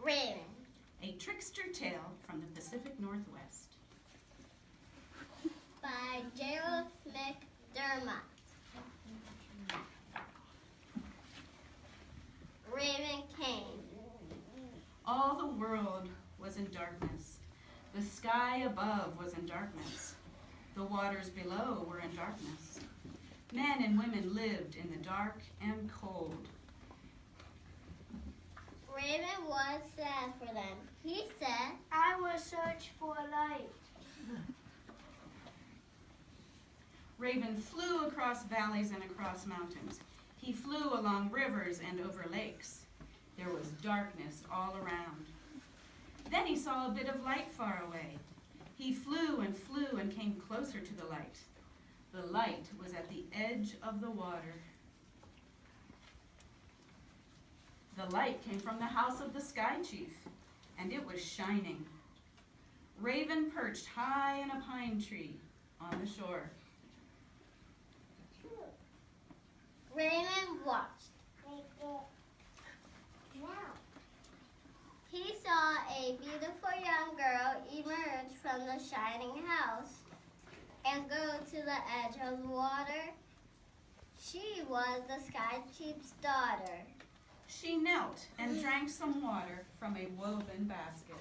Raven. A Trickster Tale from the Pacific Northwest. By Gerald McDermott. Raven came. All the world was in darkness. The sky above was in darkness. The waters below were in darkness. Men and women lived in the dark and cold. Raven was sad for them. He said, I will search for light. Raven flew across valleys and across mountains. He flew along rivers and over lakes. There was darkness all around. Then he saw a bit of light far away. He flew and came closer to the light. The light was at the edge of the water. The light came from the house of the Sky Chief, and it was shining. Raven perched high in a pine tree on the shore. Raven watched. He saw a beautiful young girl emerge from the shining house and go to the edge of the water. She was the Sky Chief's daughter. She knelt and drank some water from a woven basket.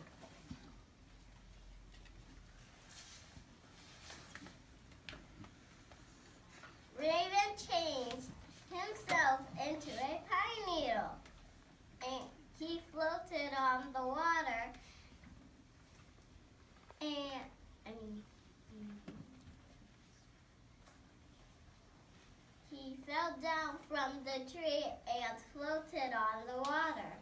Raven changed himself into a pine needle, and he floated on the water, he fell down from the tree and floated on the water.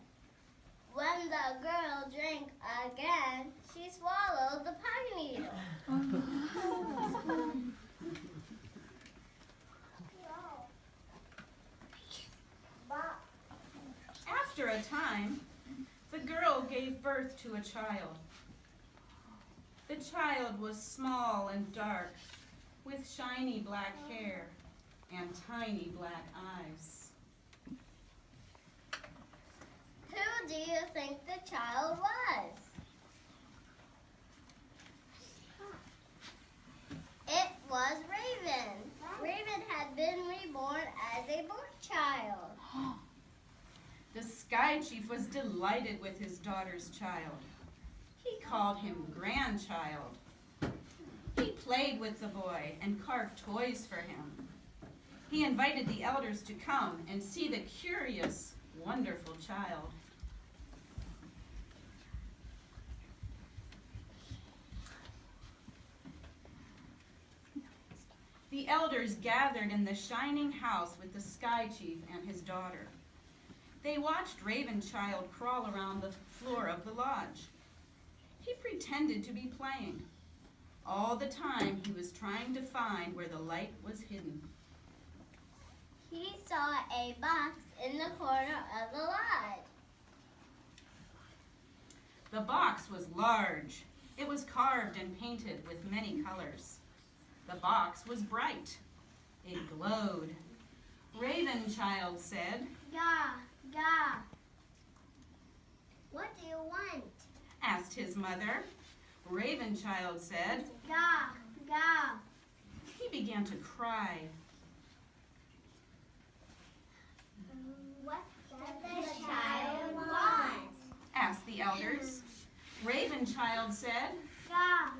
When the girl drank again, she swallowed the pine needle. After a time, the girl gave birth to a child. The child was small and dark, with shiny black hair and tiny black eyes. Who do you think the child was? It was Raven. Raven had been reborn as a boy child. The Sky Chief was delighted with his daughter's child. He called him grandchild. He played with the boy and carved toys for him. He invited the elders to come and see the curious, wonderful child. The elders gathered in the shining house with the Sky Chief and his daughter. They watched Ravenchild crawl around the floor of the lodge. He pretended to be playing. All the time he was trying to find where the light was hidden. He saw a box in the corner of the lodge. The box was large. It was carved and painted with many colors. The box was bright. It glowed. Ravenchild said, Ga. What do you want? asked his mother. Ravenchild said, Ga. He began to cry. What does the child want? Asked the elders. Ravenchild said, Ga.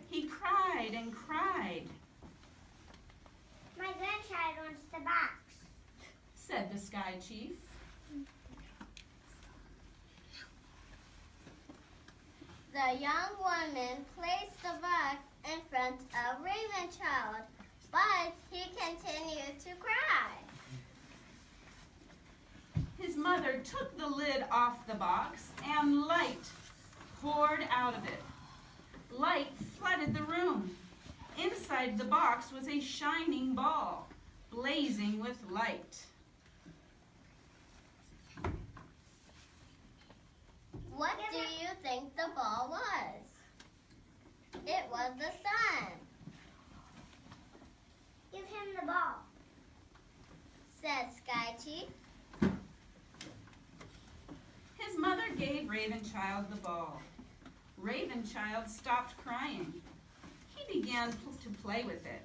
he cried and cried, My grandchild wants the box. said the Sky Chief. The young woman placed the box in front of Ravenchild, but he continued to cry. His mother took the lid off the box and light poured out of it. Light flooded the room. Inside the box was a shining ball, blazing with light. What do you think the ball was? It was the sun. Give him the ball, said Sky Chief. His mother gave gave Ravenchild the ball. Ravenchild stopped crying. He began to play with it.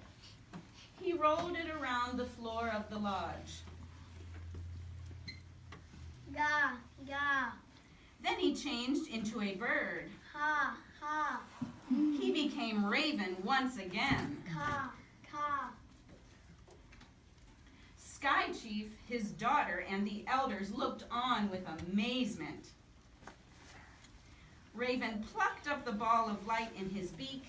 He rolled it around the floor of the lodge. Ga, ga, Then he changed into a bird. ha, ha, He became Raven once again. ka, ka. Sky Chief, his daughter, and the elders looked on with amazement. Raven plucked up the ball of light in his beak,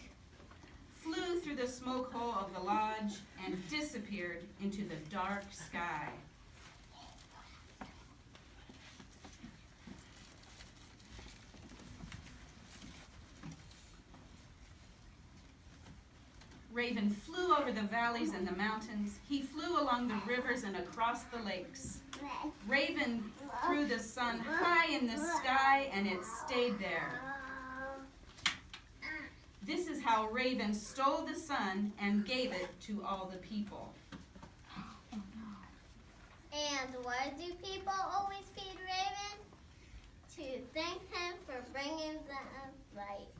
flew through the smoke hole of the lodge, and disappeared into the dark sky. Raven flew over the valleys and the mountains. He flew along the rivers and across the lakes. Raven threw the sun high in the sky, and it stayed there. This is how Raven stole the sun and gave it to all the people. And what do people always feed Raven? To thank him for bringing them light.